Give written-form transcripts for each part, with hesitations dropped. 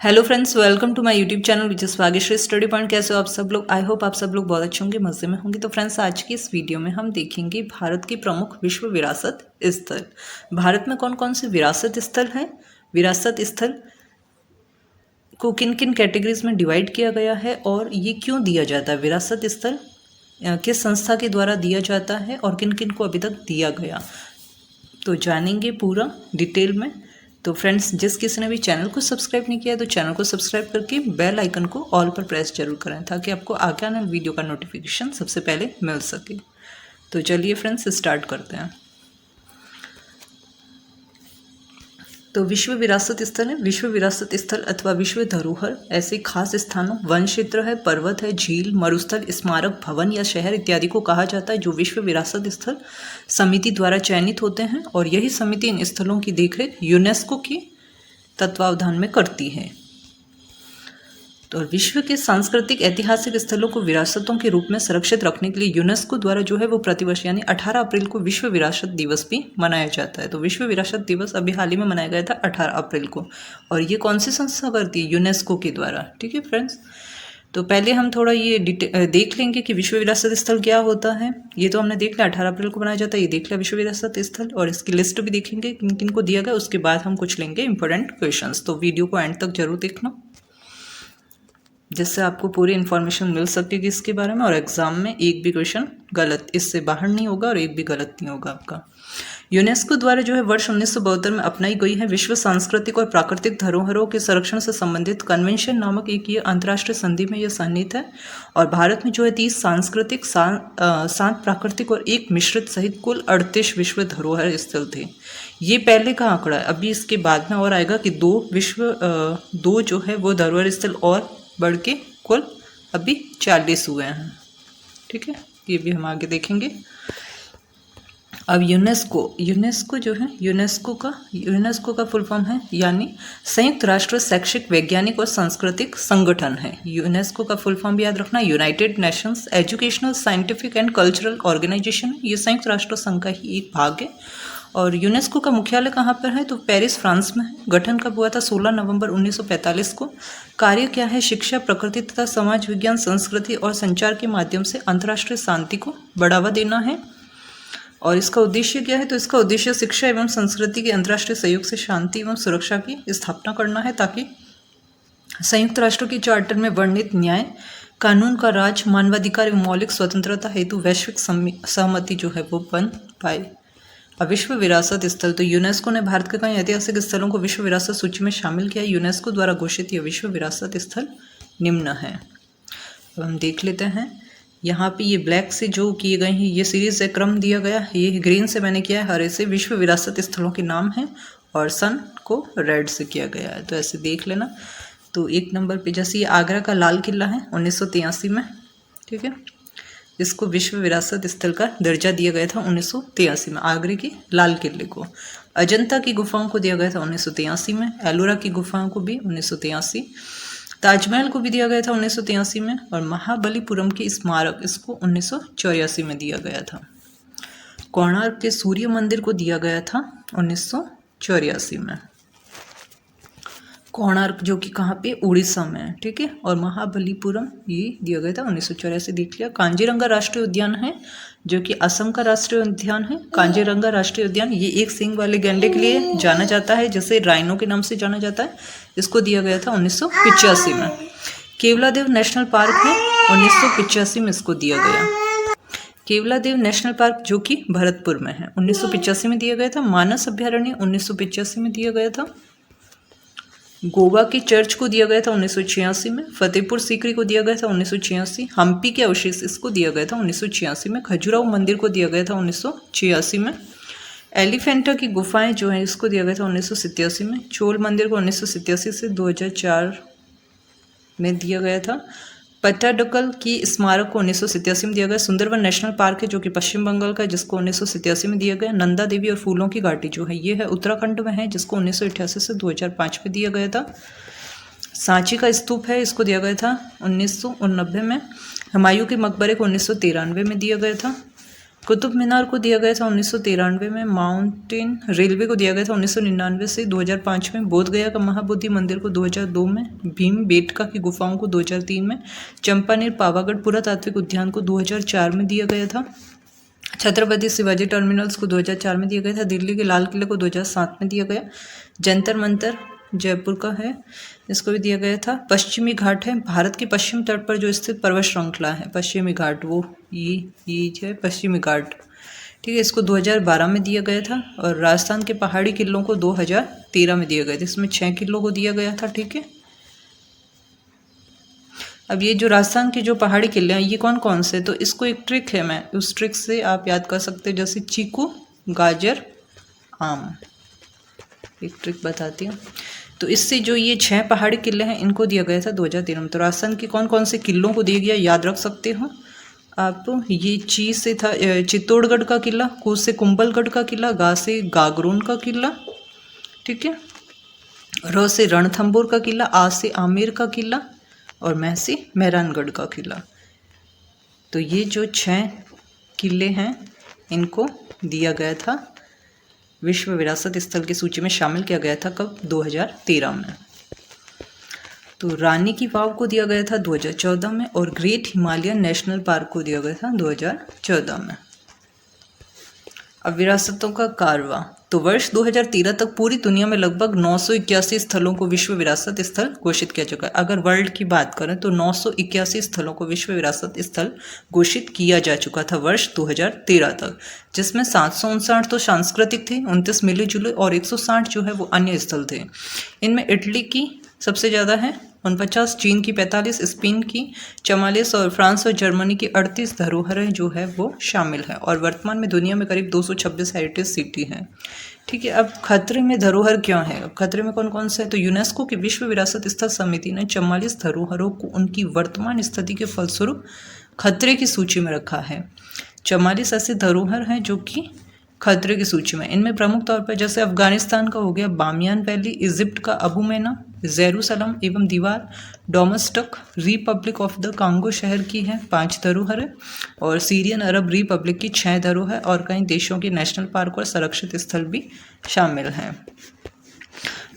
Hello friends, welcome to my YouTube channel which is Bhagyashree study point. कैसे हो आप सब लोग? आई होप आप सब लोग बहुत अच्छे होंगे, मज़े में होंगे। तो फ्रेंड्स, आज की इस वीडियो में हम देखेंगे भारत की प्रमुख विश्व विरासत स्थल। भारत में कौन कौन से विरासत स्थल हैं, विरासत स्थल को किन किन कैटेगरीज में डिवाइड किया गया है और ये क्यों दिया जाता है, विरासत स्थल किस संस्था के द्वारा दिया जाता है और किन किन को अभी तक दिया गया, तो जानेंगे पूरा डिटेल में। तो फ्रेंड्स, जिस किसी ने भी चैनल को सब्सक्राइब नहीं किया है तो चैनल को सब्सक्राइब करके बेल आइकन को ऑल पर प्रेस जरूर करें ताकि आपको आगे आने वाली वीडियो का नोटिफिकेशन सबसे पहले मिल सके। तो चलिए फ्रेंड्स, स्टार्ट करते हैं। तो विश्व विरासत स्थल है। विश्व विरासत स्थल अथवा विश्व धरोहर ऐसे खास स्थानों, वन क्षेत्र है, पर्वत है, झील, मरुस्थल, स्मारक, भवन या शहर इत्यादि को कहा जाता है जो विश्व विरासत स्थल समिति द्वारा चयनित होते हैं, और यही समिति इन स्थलों की देखरेख यूनेस्को के तत्वावधान में करती है। तो विश्व के सांस्कृतिक ऐतिहासिक स्थलों को विरासतों के रूप में सुरक्षित रखने के लिए यूनेस्को द्वारा जो है वो प्रतिवर्ष यानी 18 अप्रैल को विश्व विरासत दिवस भी मनाया जाता है। तो विश्व विरासत दिवस अभी हाल ही में मनाया गया था 18 अप्रैल को, और ये कौन सी संस्था करती है? यूनेस्को के द्वारा। ठीक है फ्रेंड्स, तो पहले हम थोड़ा ये देख लेंगे कि विश्व विरासत स्थल क्या होता है। ये तो हमने देख लिया 18 अप्रैल को मनाया जाता है, ये देख लिया विश्व विरासत स्थल, और इसकी लिस्ट भी देखेंगे किन किन को दिया गया। उसके बाद हम कुछ लेंगे इंपॉर्टेंट क्वेश्चंस। तो वीडियो को एंड तक जरूर देखना जिससे आपको पूरी इन्फॉर्मेशन मिल सकेगी इसके बारे में, और एग्जाम में एक भी क्वेश्चन गलत इससे बाहर नहीं होगा और एक भी गलत नहीं होगा आपका। यूनेस्को द्वारा जो है वर्ष 1972 में अपनाई गई है विश्व सांस्कृतिक और प्राकृतिक धरोहरों के संरक्षण से संबंधित कन्वेंशन नामक एक ये अंतर्राष्ट्रीय संधि में यह सन्निहित है। और भारत में जो है 30 सांस्कृतिक, 7 प्राकृतिक और 1 मिश्रित सहित कुल 38 विश्व धरोहर स्थल थे। ये पहले का आंकड़ा है, अभी इसके बाद में और आएगा कि 2 जो है वो धरोहर स्थल और बढ़ के कुल अभी 40 हुए हैं। ठीक है, ये भी हम आगे देखेंगे। अब यूनेस्को जो है, यूनेस्को का फुल फॉर्म है यानी संयुक्त राष्ट्र शैक्षिक, वैज्ञानिक और सांस्कृतिक संगठन है। यूनेस्को का फुल फॉर्म भी याद रखना, United Nations Educational, Scientific and Cultural Organization. ये संयुक्त राष्ट्र संघ का ही एक भाग है। और यूनेस्को का मुख्यालय कहाँ पर है? तो पेरिस, फ्रांस में है। गठन कब हुआ था? 16 नवंबर 1945 को। कार्य क्या है? शिक्षा, प्रकृति तथा समाज विज्ञान, संस्कृति और संचार के माध्यम से अंतर्राष्ट्रीय शांति को बढ़ावा देना है। और इसका उद्देश्य क्या है? तो इसका उद्देश्य शिक्षा एवं संस्कृति के अंतर्राष्ट्रीय सहयोग से शांति एवं सुरक्षा की स्थापना करना है, ताकि संयुक्त राष्ट्र की चार्टर में वर्णित न्याय, कानून का राज, मानवाधिकार एवं मौलिक स्वतंत्रता हेतु वैश्विक सहमति जो है वो बन पाए। अब विश्व विरासत स्थल, तो यूनेस्को ने भारत के कई ऐतिहासिक स्थलों को विश्व विरासत सूची में शामिल किया है। यूनेस्को द्वारा घोषित ये विश्व विरासत स्थल निम्न है। अब हम देख लेते हैं। यहाँ पे ये ब्लैक से जो किए गए हैं ये सीरीज से क्रम दिया गया है, ये ग्रीन से मैंने किया है, हरे से विश्व विरासत स्थलों के नाम हैं, और सन को रेड से किया गया है। तो ऐसे देख लेना। तो 1 नंबर पे जैसे ये आगरा का लाल किला है 1983 में। ठीक है, इसको विश्व विरासत स्थल का दर्जा दिया गया था 1983 में, आगरे के लाल किले को। अजंता की गुफाओं को दिया गया था 1983 में, एलोरा की गुफाओं को भी 1983, ताजमहल को भी दिया गया था 1983 में, और महाबलीपुरम के स्मारक इसको 1984 में दिया गया था। कोणार्क के सूर्य मंदिर को दिया गया था 1984 में। कोणार्क जो कि कहाँ पे? उड़ीसा में है। ठीक है, और महाबलीपुरम ये दिया गया था 1984, देख लिया। कांजीरंगा राष्ट्रीय उद्यान है जो कि असम का राष्ट्रीय उद्यान है। कांजीरंगा राष्ट्रीय उद्यान ये एक सींग वाले गैंडे के लिए जाना जाता है, जिसे राइनो के नाम से जाना जाता है। इसको दिया गया था 1985 में। केवलादेव नेशनल पार्क है 1985 में इसको दिया गया। केवलादेव नेशनल पार्क जो कि भरतपुर में है 1985 में दिया गया था। मानस अभ्यारण्य 1985 में दिया गया था। गोवा की चर्च को दिया गया था 1986 में। फतेहपुर सीकरी को दिया गया था 1986। हम्पी के अवशेष इसको दिया गया था 1986 में। खजुराहो मंदिर को दिया गया था 1986 में। एलिफेंटा की गुफाएं जो हैं इसको दिया गया था 1987 में। चोल मंदिर को 1987 से 2004 में दिया गया था। पट्टाडकल की स्मारक को 1987 में दिया गया। सुंदरवन नेशनल पार्क है जो कि पश्चिम बंगाल का, जिसको 1987 में दिया गया। नंदा देवी और फूलों की घाटी जो है ये है उत्तराखंड में है, जिसको 1988 से 2005 में दिया गया था। सांची का स्तूप है, इसको दिया गया था 1989 में। हुमायूं के मकबरे को 1993 में दिया गया था। कुतुब मीनार को दिया गया था 1993 में, माउंटेन रेलवे को दिया गया था 1999 से 2005 में, बोध गया का महाबोधि मंदिर को 2002 में, भीम बेटका की गुफाओं को 2003 में, चंपानेर पावागढ़ पुरातात्विक उद्यान को 2004 में दिया गया था, छत्रपति शिवाजी टर्मिनल्स को 2004 में दिया गया था, दिल्ली के लाल किले को 2007 में दिया गया, जंतर मंतर जयपुर का है, इसको भी दिया गया था। पश्चिमी घाट है भारत के पश्चिम तट पर जो स्थित पर्वत श्रृंखला है पश्चिमी घाट, वो ये जो है पश्चिमी घाट, ठीक है, इसको 2012 में दिया गया था। और राजस्थान के पहाड़ी किलों को 2013 में दिया गया था, इसमें 6 किलों को दिया गया था, ठीक है। अब ये जो राजस्थान के जो पहाड़ी किले हैं ये कौन कौन से, तो इसको एक ट्रिक है, मैं उस ट्रिक से आप याद कर सकते हैं, जैसे चीकू, गाजर, आम, एक ट्रिक बताती हूँ। तो इससे जो ये 6 पहाड़ी किले हैं इनको दिया गया था 2013 में। तो राजस्थान के कौन कौन से किलों को दिया गया याद रख सकते हो आप। ये ची से था चित्तौड़गढ़ का किला, कू से कुंभलगढ़ का किला, गा से गागरोन का किला, ठीक है, र से रणथंभौर का किला, आ से आमेर का किला और मैं से मेहरानगढ़ का किला। तो ये जो 6 किले हैं इनको दिया गया था, विश्व विरासत स्थल की सूची में शामिल किया गया था, कब, 2013 में। तो रानी की वाव को दिया गया था 2014 में और ग्रेट हिमालयन नेशनल पार्क को दिया गया था 2014 में। अब विरासतों का कारवा, तो वर्ष 2013 तक पूरी दुनिया में लगभग 981 स्थलों को विश्व विरासत स्थल घोषित किया चुका है। अगर वर्ल्ड की बात करें तो 981 स्थलों को विश्व विरासत स्थल घोषित किया जा चुका था वर्ष 2013 तक, जिसमें 759 तो सांस्कृतिक थे, 29 मिले जुले और 160 जो है वो अन्य स्थल थे। इनमें इटली की सबसे ज़्यादा है 49, चीन की 45, स्पेन की 44 और फ्रांस और जर्मनी की 38 धरोहरें जो है वो शामिल है। और वर्तमान में दुनिया में करीब 226 हेरिटेज सिटी हैं, ठीक है। अब खतरे में धरोहर क्यों है, अब खतरे में कौन कौन से है, तो यूनेस्को की विश्व विरासत स्थल समिति ने 44 धरोहरों को उनकी वर्तमान स्थिति के फलस्वरूप खतरे की सूची में रखा है। 44 ऐसे धरोहर हैं जो कि खतरे की सूची में। इनमें प्रमुख तौर पर जैसे अफगानिस्तान का हो गया बामियान वैली, इजिप्ट का अबू मेना, जेरूसलम एवं दीवार, domestic Republic of the Congo शहर की है 5 धरोहर और सीरियन अरब रिपब्लिक की 6 धरोहर और कई देशों के नेशनल पार्क और संरक्षित स्थल भी शामिल हैं।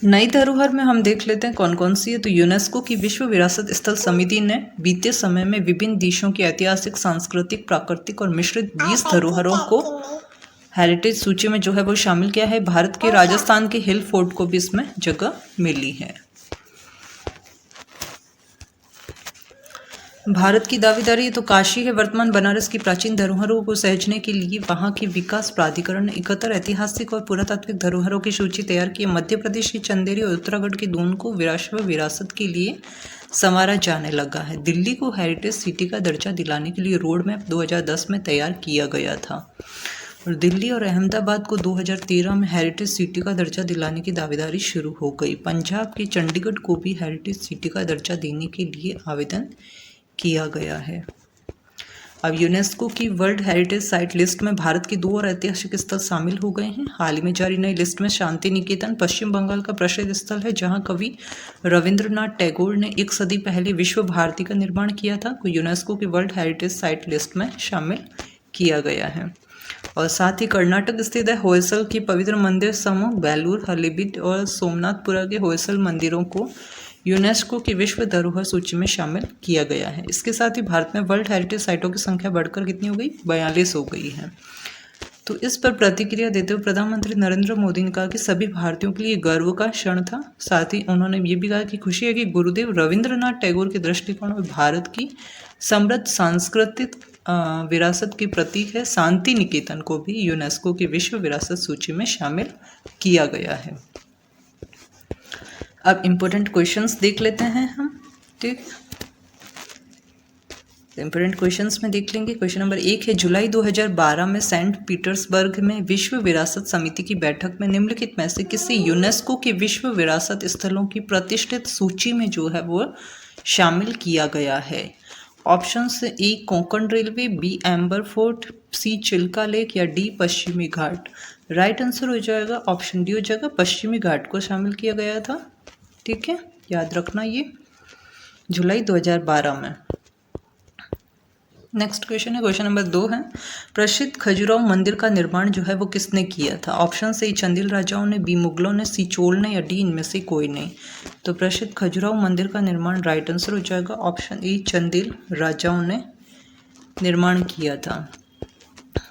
नई धरोहर में हम देख लेते हैं कौन कौन सी है। तो यूनेस्को की विश्व विरासत स्थल समिति ने बीते समय में विभिन्न देशों की ऐतिहासिक, सांस्कृतिक, प्राकृतिक और मिश्रित 20 धरोहरों को हेरिटेज सूची में जो है वो शामिल किया है। भारत के राजस्थान के हिल फोर्ट को भी इसमें जगह मिली है। भारत की दावेदारी तो काशी है वर्तमान बनारस की प्राचीन धरोहरों को सहेजने के लिए वहां के विकास प्राधिकरण ने 71 ऐतिहासिक और पुरातात्विक धरोहरों की सूची तैयार की। मध्य प्रदेश की चंदेरी और उत्तराखंड की दून को विश्व विरासत के लिए संवारा जाने लगा है। दिल्ली को हेरिटेज सिटी का दर्जा दिलाने के लिए रोड मैप 2010 में तैयार किया गया था और दिल्ली और अहमदाबाद को 2013 में हेरिटेज सिटी का दर्जा दिलाने की दावेदारी शुरू हो गई। पंजाब के चंडीगढ़ को भी हेरिटेज सिटी का दर्जा देने के लिए आवेदन किया गया है। अब यूनेस्को की वर्ल्ड हेरिटेज साइट लिस्ट में भारत के 2 और ऐतिहासिक स्थल शामिल हो गए हैं। हाल ही में जारी नई लिस्ट में शांति निकेतन पश्चिम बंगाल का प्रसिद्ध स्थल है, जहां कवि रविंद्रनाथ टैगोर ने 1 सदी पहले विश्व भारती का निर्माण किया था, को यूनेस्को की वर्ल्ड हेरिटेज साइट लिस्ट में शामिल किया गया है। और साथ ही कर्नाटक स्थित है होयसल की पवित्र मंदिर समूह बेलूर, हलेबीड और सोमनाथपुरा के होयसल मंदिरों को यूनेस्को की विश्व धरोहर सूची में शामिल किया गया है। इसके साथ ही भारत में वर्ल्ड हेरिटेज साइटों की संख्या बढ़कर कितनी हो गई, 42 हो गई है। तो इस पर प्रतिक्रिया देते हुए प्रधानमंत्री नरेंद्र मोदी ने कहा कि सभी भारतीयों के लिए गर्व का क्षण था। साथ ही उन्होंने ये भी कहा कि खुशी है कि गुरुदेव रविंद्रनाथ टैगोर के दृष्टिकोण में भारत की समृद्ध सांस्कृतिक विरासत की प्रतीक है शांति निकेतन को भी यूनेस्को की विश्व विरासत सूची में शामिल किया गया है। अब इम्पोर्टेंट क्वेश्चंस देख लेते हैं हम, ठीक। इम्पोर्टेंट क्वेश्चंस में देख लेंगे। क्वेश्चन नंबर 1 है, जुलाई 2012 में सेंट पीटर्सबर्ग में विश्व विरासत समिति की बैठक में निम्नलिखित में से किसी यूनेस्को की विश्व विरासत स्थलों की प्रतिष्ठित सूची में जो है वो शामिल किया गया है। Option A Konkan railway, B Amber fort, C Chilka lake या डी पश्चिमी घाट। राइट आंसर हो जाएगा ऑप्शन डी हो जाएगा, पश्चिमी घाट को शामिल किया गया था, ठीक है, याद रखना ये जुलाई 2012 में। नेक्स्ट क्वेश्चन है, क्वेश्चन नंबर 2 है, प्रसिद्ध खजुराहो मंदिर का निर्माण जो है वो किसने किया था? ऑप्शन ए चंदेल राजाओं ने, बी मुगलों ने, सी चोल ने, या डी इनमें से कोई नहीं। तो प्रसिद्ध खजुराहो मंदिर का निर्माण राइट आंसर हो जाएगा ऑप्शन ए चंदेल राजाओं ने निर्माण किया था।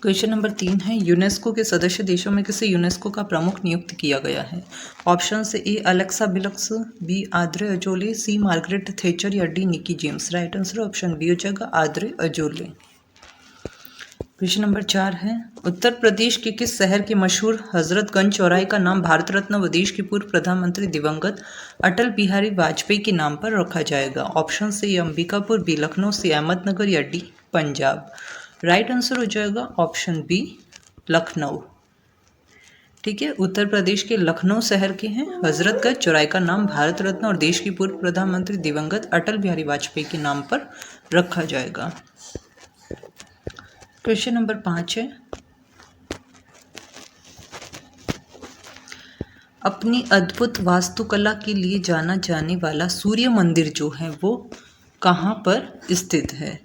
क्वेश्चन नंबर 3 है, यूनेस्को के सदस्य देशों में किसे यूनेस्को का प्रमुख नियुक्त किया गया है? ऑप्शन से ए अलेक्सा बिलक्स, B Audrey Azoulay, C Margaret Thatcher, या D Nicky James. Right answer option B हो जाएगा आद्रे अजोले। क्वेश्चन नंबर 4 है, उत्तर प्रदेश के किस शहर के मशहूर हजरतगंज चौराहे का नाम भारत रत्न व देश के पूर्व प्रधानमंत्री दिवंगत अटल बिहारी वाजपेयी के नाम पर रखा जाएगा? ऑप्शन से अंबिकापुर, बी लखनऊ, सी अहमदनगर, या डी पंजाब। राइट आंसर हो जाएगा ऑप्शन बी लखनऊ। ठीक है, उत्तर प्रदेश के लखनऊ शहर के हैं हजरतगंज चौराहे का नाम भारत रत्न और देश के पूर्व प्रधानमंत्री दिवंगत अटल बिहारी वाजपेयी के नाम पर रखा जाएगा। क्वेश्चन नंबर 5 है, अपनी अद्भुत वास्तुकला के लिए जाना जाने वाला सूर्य मंदिर जो है वो कहाँ पर स्थित है?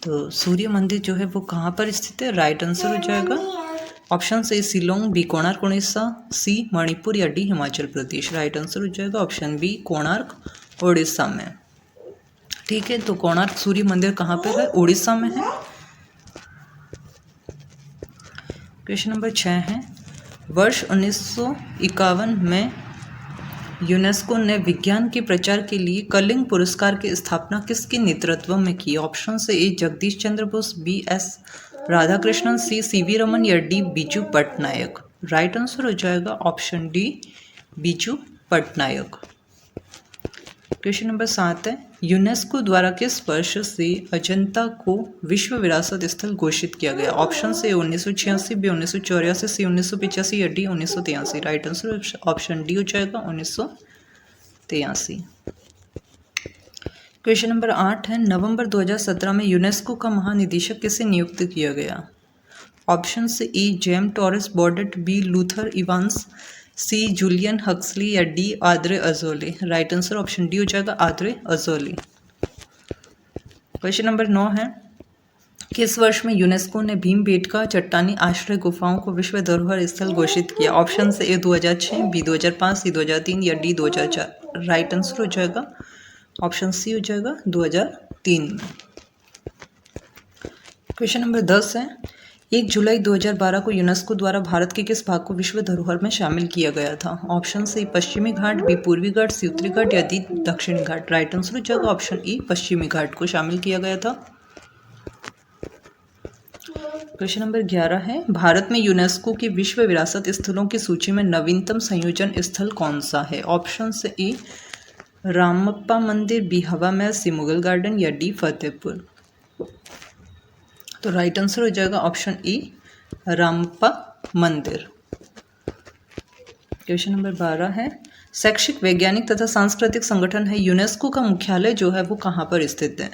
तो सूर्य मंदिर जो है वो कहाँ पर स्थित है? राइट आंसर हो जाएगा ऑप्शन से शिलोंग, बी कोणार्क उड़ीसा, सी मणिपुर, या D Himachal Pradesh. Right answer हो जाएगा ऑप्शन बी कोणार्क उड़ीसा में। ठीक है, तो कोणार्क सूर्य मंदिर कहाँ पर है? उड़ीसा में है। क्वेश्चन नंबर 6 है, वर्ष 1951 में यूनेस्को ने विज्ञान के प्रचार के लिए कलिंग पुरस्कार की स्थापना किसके नेतृत्व में की? ऑप्शन से ए जगदीश चंद्र बोस, बी एस राधाकृष्णन, सी सीवी रमन, या D Biju Patnaik. Right answer हो जाएगा option D Biju Patnaik. Question number 7 है, यूनेस्को द्वारा किस वर्ष से अजंता को विश्व विरासत स्थल घोषित किया गया? ऑप्शन से 1986, बी 1984, सी 1985, या D 1983। Right answer option D हो जाएगा 1983। क्वेश्चन नंबर 8 है, नवंबर 2017 में यूनेस्को का महानिदेशक किसे नियुक्त किया गया? ऑप्शन से A Jaime Torres Bodet, B Luther Evans, C Julian Huxley, या D Audrey Azoulay. Right answer option D हो जाएगा आद्रे अजोले। क्वेश्चन नंबर 9 है, किस वर्ष में यूनेस्को ने भीमबेटका चट्टानी आश्रय गुफाओं को विश्व धरोहर स्थल घोषित किया? ऑप्शन से ए 2006, बी 2005, सी 2003, या डी 2004। राइट आंसर हो जाएगा ऑप्शन सी हो जाएगा 2003 में। क्वेश्चन नंबर 10 है, 1 जुलाई 2012 को यूनेस्को द्वारा भारत के किस भाग को विश्व धरोहर में शामिल किया गया था? ऑप्शन से पश्चिमी घाट, बी पूर्वी घाट, सी उत्तरी घाट, या डी दक्षिणी घाट। राइट आंसर हो जाएगा ऑप्शन ई पश्चिमी घाट को शामिल किया गया था। क्वेश्चन नंबर 11 है, भारत में यूनेस्को की विश्व विरासत स्थलों की सूची में नवीनतम संयोजन स्थल कौन सा है? ऑप्शन से ए रामप्पा मंदिर, बी हवा महल, सी मुगल गार्डन, या डी फतेहपुर। तो राइट आंसर हो जाएगा ऑप्शन ई रामप्पा मंदिर। क्वेश्चन नंबर 12 है, शैक्षिक वैज्ञानिक तथा सांस्कृतिक संगठन है यूनेस्को का मुख्यालय जो है वो कहाँ पर स्थित है?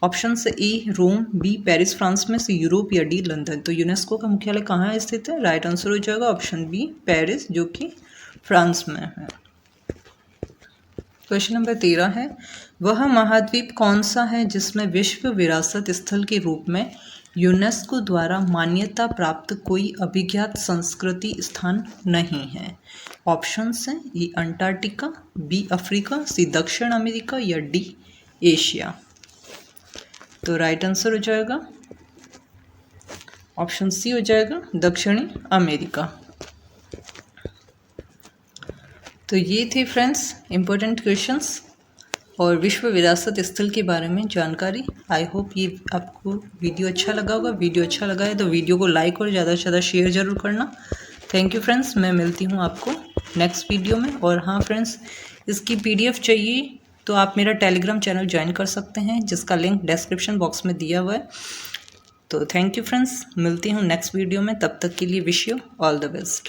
ऑप्शन से ए रोम, बी पेरिस फ्रांस में, सी यूरोप, या डी लंदन। तो यूनेस्को का मुख्यालय कहाँ स्थित है? राइट आंसर हो जाएगा ऑप्शन बी पेरिस, जो कि फ्रांस में है। क्वेश्चन नंबर 13 है, वह महाद्वीप कौन सा है जिसमें विश्व विरासत स्थल के रूप में यूनेस्को द्वारा मान्यता प्राप्त कोई अभिज्ञात संस्कृति स्थान नहीं है? ऑप्शन है ए अंटार्कटिका, बी अफ्रीका, सी दक्षिण अमेरिका, या डी एशिया। तो राइट आंसर हो जाएगा ऑप्शन सी हो जाएगा दक्षिणी अमेरिका। तो ये थे फ्रेंड्स इम्पोर्टेंट क्वेश्चंस और विश्व विरासत स्थल के बारे में जानकारी। आई होप ये आपको वीडियो अच्छा लगा होगा। वीडियो अच्छा लगा है तो वीडियो को लाइक और ज़्यादा से ज़्यादा शेयर ज़रूर करना। थैंक यू फ्रेंड्स, मैं मिलती हूँ आपको नेक्स्ट वीडियो में। और हाँ फ्रेंड्स, इसकी PDF चाहिए तो आप मेरा टेलीग्राम चैनल ज्वाइन कर सकते हैं, जिसका लिंक डिस्क्रिप्शन बॉक्स में दिया हुआ है। तो थैंक यू फ्रेंड्स, मिलती हूँ नेक्स्ट वीडियो में। तब तक के लिए wish you all the best.